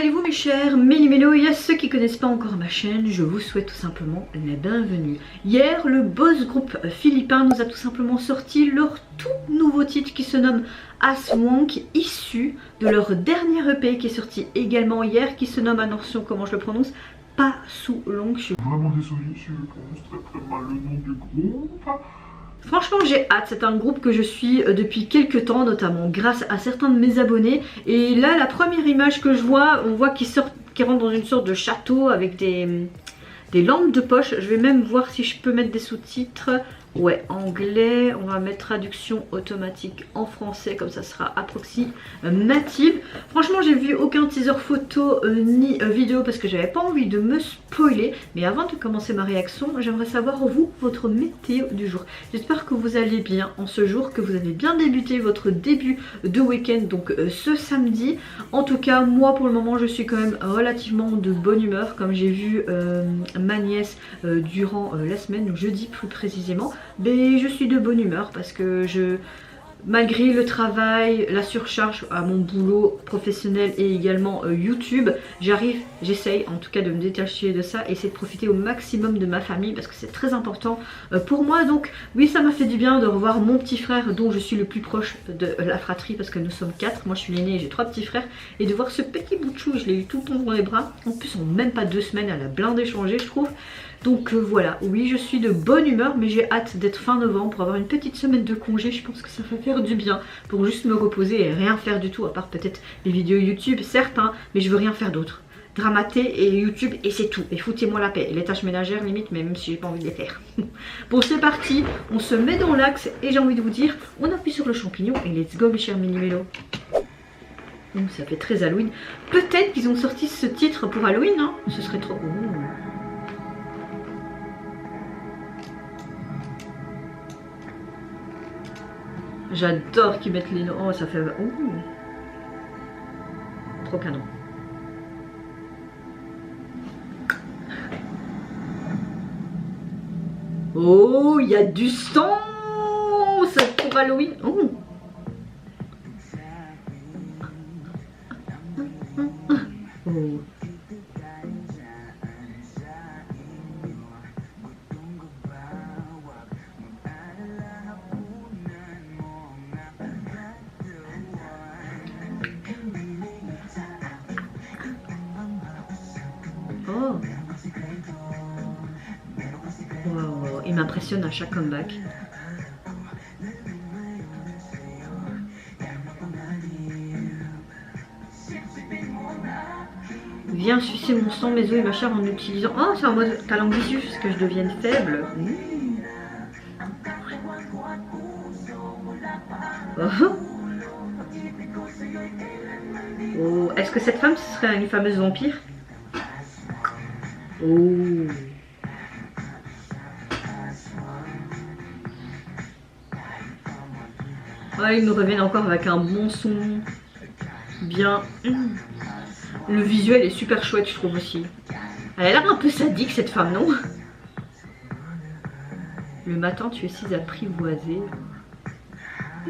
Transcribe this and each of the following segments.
allez-vous mes chers méli-mélos? Et à ceux qui ne connaissent pas encore ma chaîne, je vous souhaite tout simplement la bienvenue. Hier, le boss group philippin nous a tout simplement sorti leur tout nouveau titre qui se nomme Aswang, issu de leur dernier EP qui est sorti également hier, qui se nomme, attention comment je le prononce, Pas sous long. Je suis vraiment désolée si je prononce très mal le nom du groupe. Franchement j'ai hâte, c'est un groupe que je suis depuis quelques temps, notamment grâce à certains de mes abonnés. Et là la première image que je vois, on voit qu'ils rentrent dans une sorte de château avec des lampes de poche. Je vais même voir si je peux mettre des sous-titres. Ouais, anglais, on va mettre traduction automatique en français, comme ça sera approximative. Franchement, j'ai vu aucun teaser photo ni vidéo parce que j'avais pas envie de me spoiler. Mais avant de commencer ma réaction, j'aimerais savoir vous, votre météo du jour. J'espère que vous allez bien en ce jour, que vous avez bien débuté votre début de week-end, donc ce samedi. En tout cas, moi pour le moment, je suis quand même relativement de bonne humeur, comme j'ai vu ma nièce durant la semaine, donc jeudi plus précisément. Mais je suis de bonne humeur parce que malgré le travail, la surcharge à mon boulot professionnel et également YouTube, j'essaye en tout cas de me détacher de ça et essayer de profiter au maximum de ma famille parce que c'est très important pour moi. Donc oui, ça m'a fait du bien de revoir mon petit frère dont je suis le plus proche de la fratrie parce que nous sommes 4. Moi je suis l'aînée et j'ai 3 petits frères, et de voir ce petit bout de chou, je l'ai eu tout le temps dans les bras. En plus en même pas 2 semaines, elle a blindé changé je trouve. Donc voilà, oui je suis de bonne humeur, mais j'ai hâte d'être fin novembre pour avoir une petite semaine de congé. Je pense que ça va faire du bien pour juste me reposer et rien faire du tout, à part peut-être les vidéos YouTube, certes, hein, mais je veux rien faire d'autre. Dramater et YouTube et c'est tout, et foutez-moi la paix. Et les tâches ménagères limite, mais même si j'ai pas envie de les faire. Bon c'est parti, on se met dans l'axe et j'ai envie de vous dire, on appuie sur le champignon et let's go mes chers mini-mélos. Ça fait très Halloween. Peut-être qu'ils ont sorti ce titre pour Halloween, hein. Ce serait trop... J'adore qu'ils mettent les noms. Oh, ça fait... Ouh. Trop canon. Oh, il y a du sang. C'est pour Halloween. Oh. Oh. Oh. Wow, il m'impressionne à chaque comeback. Viens sucer mon sang, mes os et ma chair en utilisant... Oh, c'est en mode talent vicieux jusqu'à ce que je devienne faible. Oh. Oh. Est-ce que cette femme ce serait une fameuse vampire? Oh. Ah, ils nous reviennent encore avec un bon son. Bien. Le visuel est super chouette, je trouve aussi. Elle a l'air un peu sadique cette femme, non? Le matin, tu es si apprivoisée.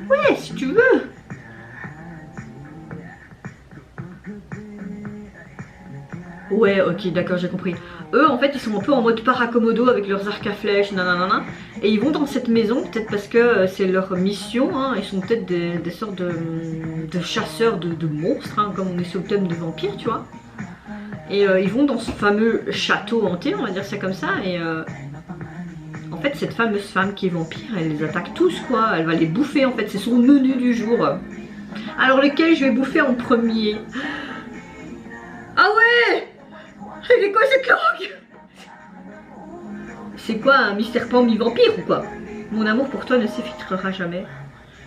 Ouais, si tu veux. Ouais, ok, d'accord, j'ai compris. Eux, en fait, ils sont un peu en mode paracomodo avec leurs arcs à flèches, nanana. Et ils vont dans cette maison, peut-être parce que c'est leur mission. Hein, ils sont peut-être des sortes de chasseurs de monstres, hein, comme on est sur le thème de vampires, tu vois. Et ils vont dans ce fameux château hanté, on va dire ça comme ça. Et en fait, cette fameuse femme qui est vampire, elle les attaque tous, quoi. Elle va les bouffer, en fait. C'est son menu du jour. Alors, lequel je vais bouffer en premier? Ah ouais! C'est quoi cette langue? C'est quoi, un mi-serpent, mi-vampire ou quoi? Mon amour pour toi ne s'effritera jamais.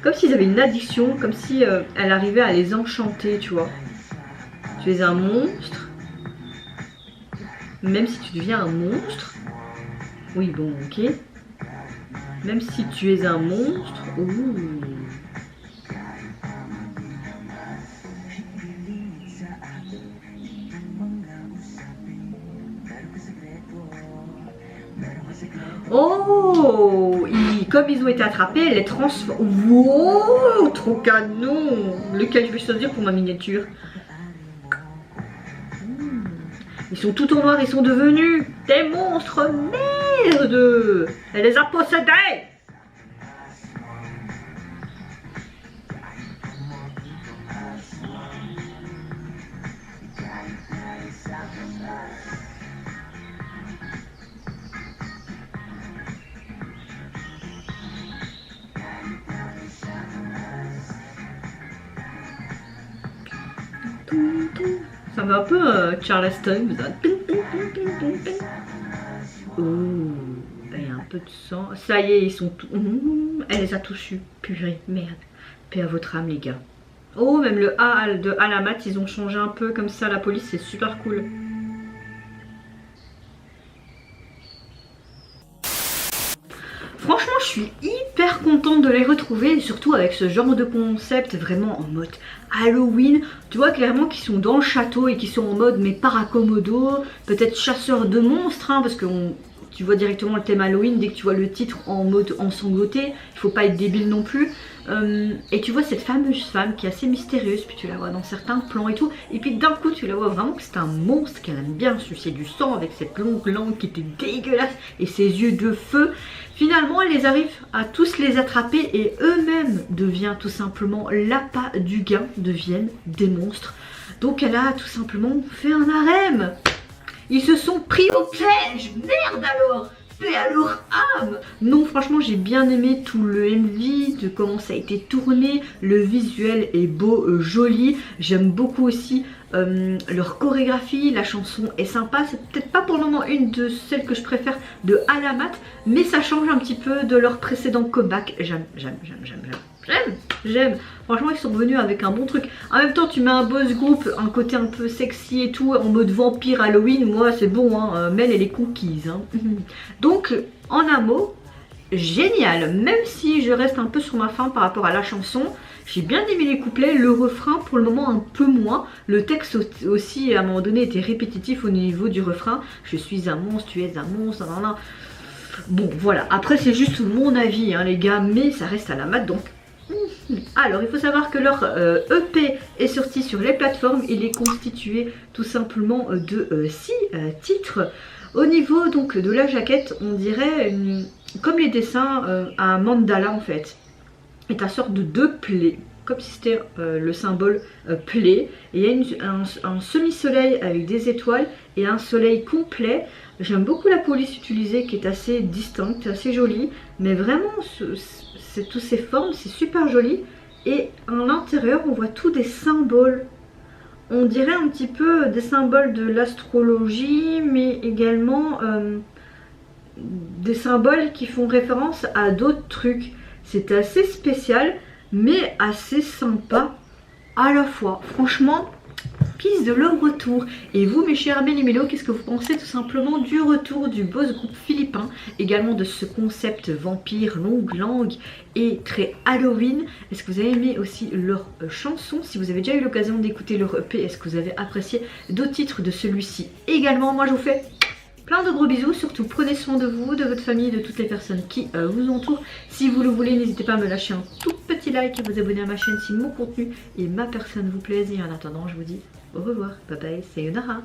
Comme s'ils avaient une addiction, comme si elle arrivait à les enchanter, tu vois. Tu es un monstre. Même si tu deviens un monstre. Oui, bon, ok. Même si tu es un monstre. Ouh. Oh, comme ils ont été attrapés, elle les transforme. Wow, trop canon. Lequel je vais choisir pour ma miniature? Ils sont tout en noir, ils sont devenus des monstres. Merde! Elle les a possédés! Ça va un peu Charleston. Ouh, il y a un peu de sang. Ça y est, ils sont tous... elle les a tous eus. Purée, merde. Paix à votre âme, les gars. Oh, même le A de Alamat, ils ont changé un peu comme ça. La police, c'est super cool. Franchement, je suis hyper contente de les retrouver, surtout avec ce genre de concept vraiment en mode Halloween. Tu vois clairement qu'ils sont dans le château et qu'ils sont en mode mais paracommodo, peut-être chasseurs de monstres, hein, parce que tu vois directement le thème Halloween dès que tu vois le titre en mode ensanglanté. Il faut pas être débile non plus. Et tu vois cette fameuse femme qui est assez mystérieuse, puis tu la vois dans certains plans et tout, et puis d'un coup tu la vois vraiment que c'est un monstre, qu'elle aime bien sucer du sang avec cette longue langue qui était dégueulasse et ses yeux de feu. Finalement elle les arrive à tous les attraper et eux-mêmes deviennent tout simplement l'appât du gain, deviennent des monstres. Donc elle a tout simplement fait un harem. Ils se sont pris au piège. Merde alors. Paix à leur âme. Non, franchement j'ai bien aimé tout le MV, de comment ça a été tourné. Le visuel est beau, joli. J'aime beaucoup aussi leur chorégraphie. La chanson est sympa. C'est peut-être pas pour le moment une de celles que je préfère de Alamat, mais ça change un petit peu de leur précédent comeback. J'aime. Franchement ils sont venus avec un bon truc. En même temps tu mets un boss group, un côté un peu sexy et tout, en mode vampire Halloween, moi c'est bon hein. Mel elle est conquise hein. Donc en un mot, génial. Même si je reste un peu sur ma faim par rapport à la chanson, j'ai bien aimé les couplets, le refrain pour le moment un peu moins. Le texte aussi à un moment donné était répétitif au niveau du refrain. Je suis un monstre, tu es un monstre, nan. Bon voilà, après c'est juste mon avis hein, les gars, mais ça reste à la mat donc. Alors il faut savoir que leur EP est sorti sur les plateformes. Il est constitué tout simplement de 6 titres. Au niveau donc de la jaquette, on dirait comme les dessins un mandala en fait. Et une sorte de 2 plaies, comme si c'était le symbole plaie. Et il y a un semi-soleil avec des étoiles et un soleil complet. J'aime beaucoup la police utilisée qui est assez distincte, assez jolie. Mais vraiment, toutes ces formes, c'est super joli. Et à l'intérieur, on voit tous des symboles. On dirait un petit peu des symboles de l'astrologie, mais également des symboles qui font référence à d'autres trucs. C'est assez spécial, mais assez sympa à la fois. Franchement, piste de leur retour. Et vous mes chers Méli-Mélo, qu'est-ce que vous pensez tout simplement du retour du boss groupe philippin, également de ce concept vampire, longue langue et très Halloween? Est-ce que vous avez aimé aussi leur chanson? Si vous avez déjà eu l'occasion d'écouter leur EP, est-ce que vous avez apprécié d'autres titres de celui-ci également? Moi je vous fais plein de gros bisous, surtout prenez soin de vous, de votre famille, de toutes les personnes qui vous entourent. Si vous le voulez, n'hésitez pas à me lâcher un tout petit like, à vous abonner à ma chaîne si mon contenu et ma personne vous plaisent. Et en attendant, je vous dis au revoir, bye bye, sayonara.